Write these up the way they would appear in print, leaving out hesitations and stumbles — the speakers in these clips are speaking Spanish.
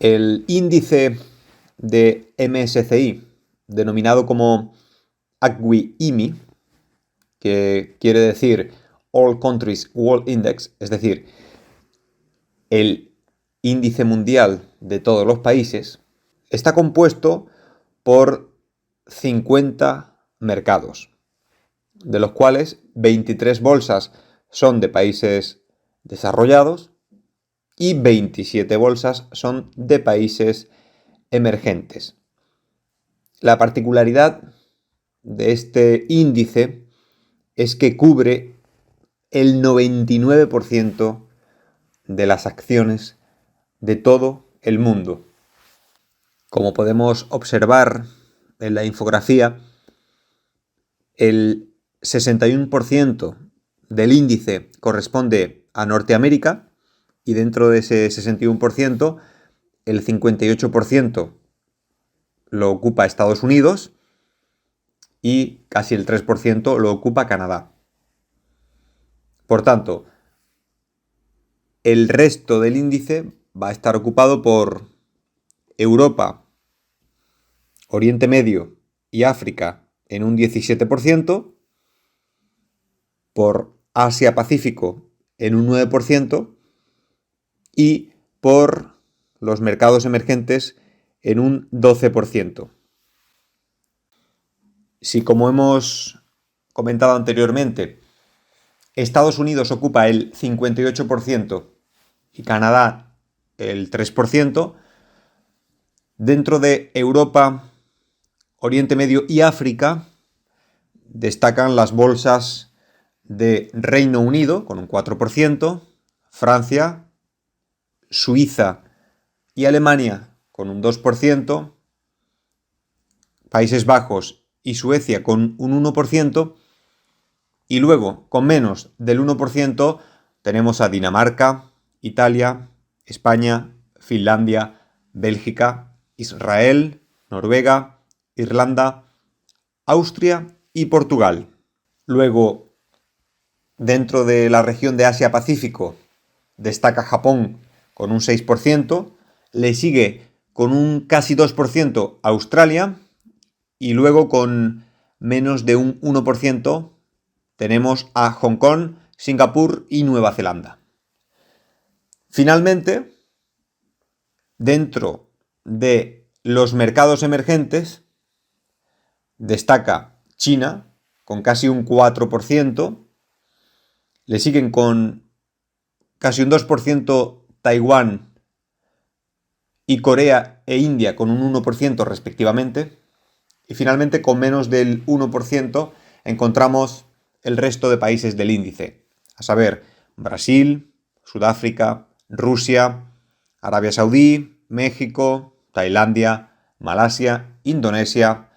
El índice de MSCI, denominado como ACWI-IMI, que quiere decir All Countries World Index, es decir, el índice mundial de todos los países, está compuesto por 50 mercados, de los cuales 23 bolsas son de países desarrollados y 27 bolsas son de países emergentes. La particularidad de este índice es que cubre el 99% de las acciones de todo el mundo. Como podemos observar en la infografía, el 61% del índice corresponde a Norteamérica y dentro de ese 61%, el 58% lo ocupa Estados Unidos y casi el 3% lo ocupa Canadá. Por tanto, el resto del índice va a estar ocupado por Europa, Oriente Medio y África en un 17%, por Asia-Pacífico en un 9% y por los mercados emergentes en un 12%. Si, como hemos comentado anteriormente, Estados Unidos ocupa el 58% y Canadá el 3%, dentro de Europa, Oriente Medio y África destacan las bolsas de Reino Unido con un 4%, Francia, Suiza y Alemania con un 2%, Países Bajos y Suecia con un 1%, y luego, con menos del 1%, tenemos a Dinamarca, Italia, España, Finlandia, Bélgica, Israel, Noruega, Irlanda, Austria y Portugal. Luego, dentro de la región de Asia-Pacífico, destaca Japón con un 6%, le sigue con un casi 2% Australia y luego con menos de un 1% tenemos a Hong Kong, Singapur y Nueva Zelanda. Finalmente, dentro de los mercados emergentes, destaca China con casi un 4%, le siguen con casi un 2% Taiwán y Corea e India con un 1% respectivamente. Y finalmente, con menos del 1%, encontramos el resto de países del índice, a saber, Brasil, Sudáfrica, Rusia, Arabia Saudí, México, Tailandia, Malasia, Indonesia,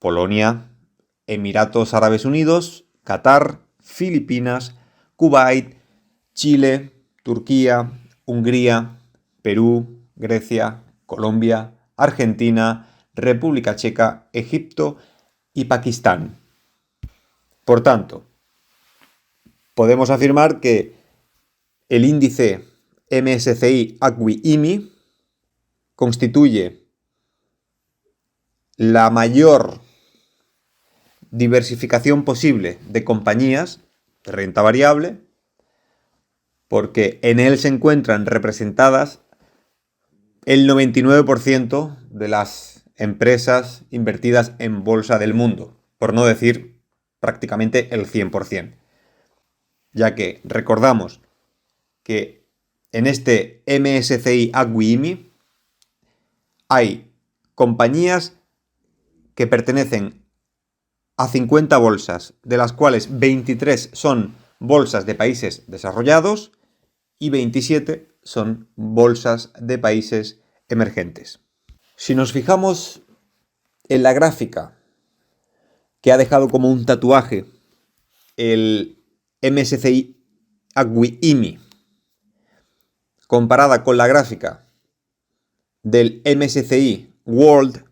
Polonia, Emiratos Árabes Unidos, Qatar, Filipinas, Kuwait, Chile, Turquía, Hungría, Perú, Grecia, Colombia, Argentina, República Checa, Egipto y Pakistán. Por tanto, podemos afirmar que el índice MSCI ACWI-IMI constituye la mayor diversificación posible de compañías de renta variable, porque en él se encuentran representadas el 99% de las empresas invertidas en bolsa del mundo, por no decir prácticamente el 100%. Ya que recordamos que en este MSCI ACWI-IMI hay compañías que pertenecen a 50 bolsas, de las cuales 23 son bolsas de países desarrollados y 27 son bolsas de países emergentes. Si nos fijamos en la gráfica que ha dejado como un tatuaje el MSCI ACWI-IMI comparada con la gráfica del MSCI World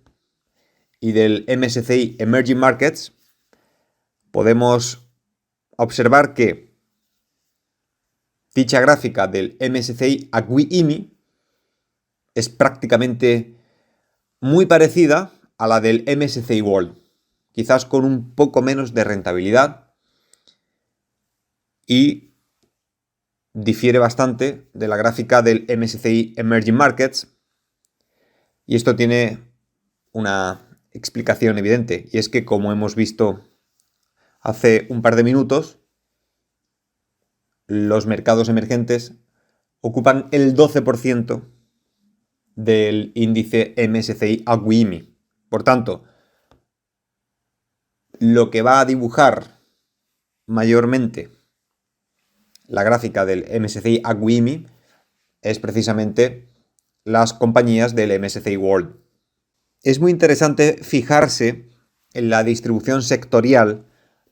y del MSCI Emerging Markets, podemos observar que dicha gráfica del MSCI ACWI-IMI es prácticamente muy parecida a la del MSCI World, quizás con un poco menos de rentabilidad, y difiere bastante de la gráfica del MSCI Emerging Markets, y esto tiene una explicación evidente, y es que, como hemos visto hace un par de minutos, los mercados emergentes ocupan el 12% del índice MSCI AGWIMI. Por tanto, lo que va a dibujar mayormente la gráfica del MSCI AGWIMI es precisamente las compañías del MSCI World. Es muy interesante fijarse en la distribución sectorial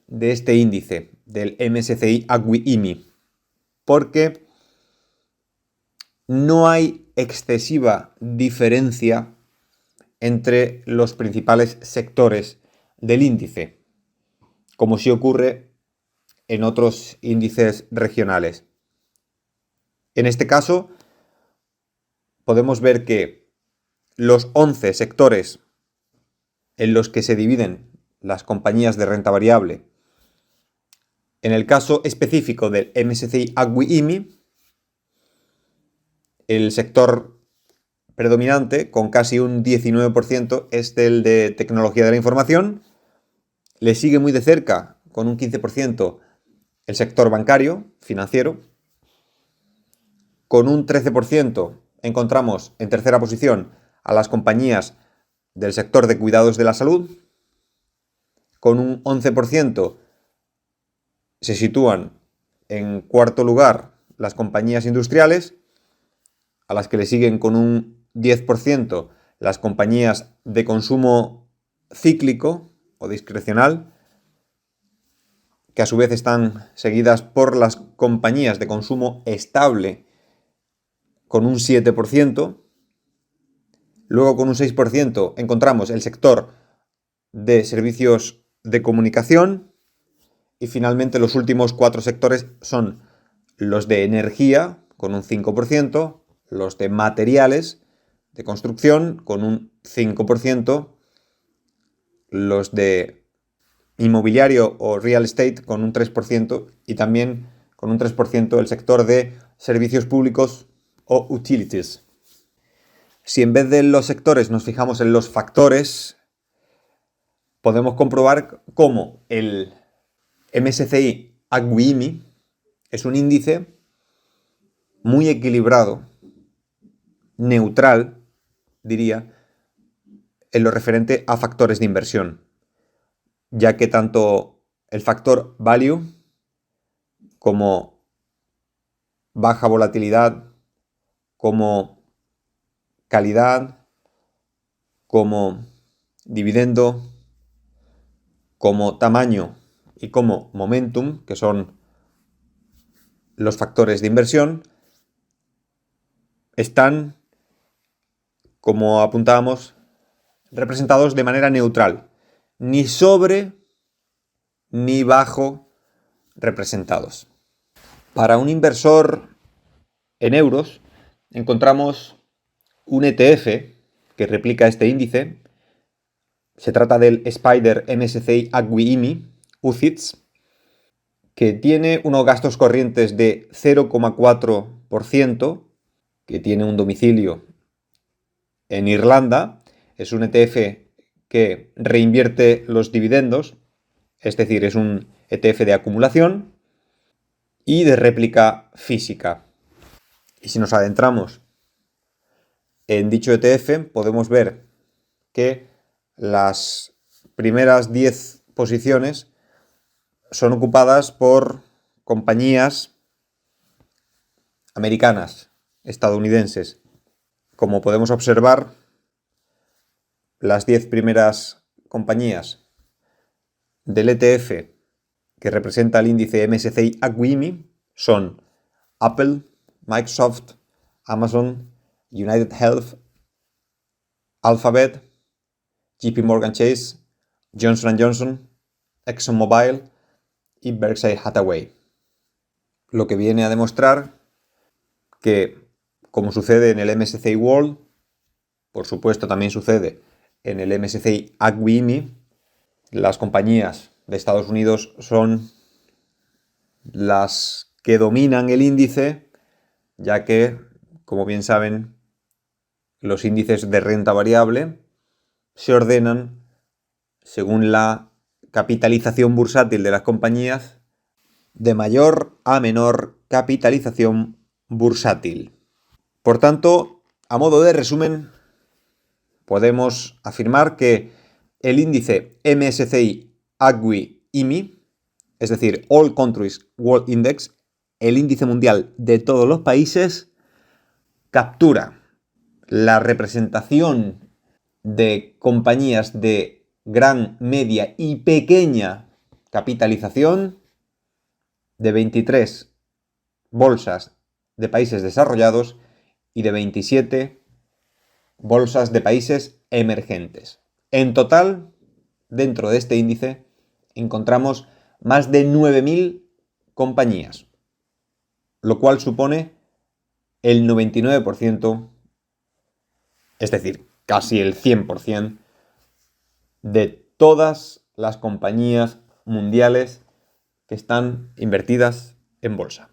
de este índice del MSCI AGWIMI, porque no hay excesiva diferencia entre los principales sectores del índice, como sí ocurre en otros índices regionales. En este caso, podemos ver que los 11 sectores en los que se dividen las compañías de renta variable, en el caso específico del MSCI AGWI-IMI, el sector predominante, con casi un 19%, es el de tecnología de la información. Le sigue muy de cerca, con un 15%, el sector bancario, financiero. Con un 13% encontramos en tercera posición a las compañías del sector de cuidados de la salud. Con un 11% se sitúan en cuarto lugar las compañías industriales, a las que le siguen con un 10% las compañías de consumo cíclico o discrecional, que a su vez están seguidas por las compañías de consumo estable con un 7%. Luego, con un 6%, encontramos el sector de servicios de comunicación. Y finalmente, los últimos 4 sectores son los de energía, con un 5%, los de materiales de construcción, con un 5%, los de inmobiliario o real estate, con un 3%, y también con un 3% el sector de servicios públicos o utilities. Si en vez de los sectores nos fijamos en los factores, podemos comprobar cómo el MSCI AGWIMI es un índice muy equilibrado, neutral, diría, en lo referente a factores de inversión, ya que tanto el factor value como baja volatilidad, como calidad, como dividendo, como tamaño y como momentum, que son los factores de inversión, están, como apuntábamos, representados de manera neutral, ni sobre ni bajo representados. Para un inversor en euros, encontramos un ETF que replica este índice. Se trata del Spider MSCI AGWI-IMI UCITS, que tiene unos gastos corrientes de 0,4%, que tiene un domicilio en Irlanda. Es un ETF que reinvierte los dividendos, es decir, es un ETF de acumulación y de réplica física. Y si nos adentramos en dicho ETF, podemos ver que las primeras 10 posiciones son ocupadas por compañías americanas, estadounidenses. Como podemos observar, las 10 primeras compañías del ETF que representa el índice MSCI AGWI-IMI son Apple, Microsoft, Amazon, United Health, Alphabet, JP Morgan Chase, Johnson & Johnson, ExxonMobil y Berkshire Hathaway. Lo que viene a demostrar que, como sucede en el MSCI World, por supuesto también sucede en el MSCI ACWI IMI. Las compañías de Estados Unidos son las que dominan el índice, ya que, como bien saben, los índices de renta variable se ordenan según la capitalización bursátil de las compañías, de mayor a menor capitalización bursátil. Por tanto, a modo de resumen, podemos afirmar que el índice MSCI ACWI IMI, es decir, All Countries World Index, el índice mundial de todos los países, captura la representación de compañías de gran, media y pequeña capitalización de 23 bolsas de países desarrollados y de 27 bolsas de países emergentes. En total, dentro de este índice, encontramos más de 9.000 compañías, lo cual supone el 99%, es decir, casi el 100% de todas las compañías mundiales que están invertidas en bolsa.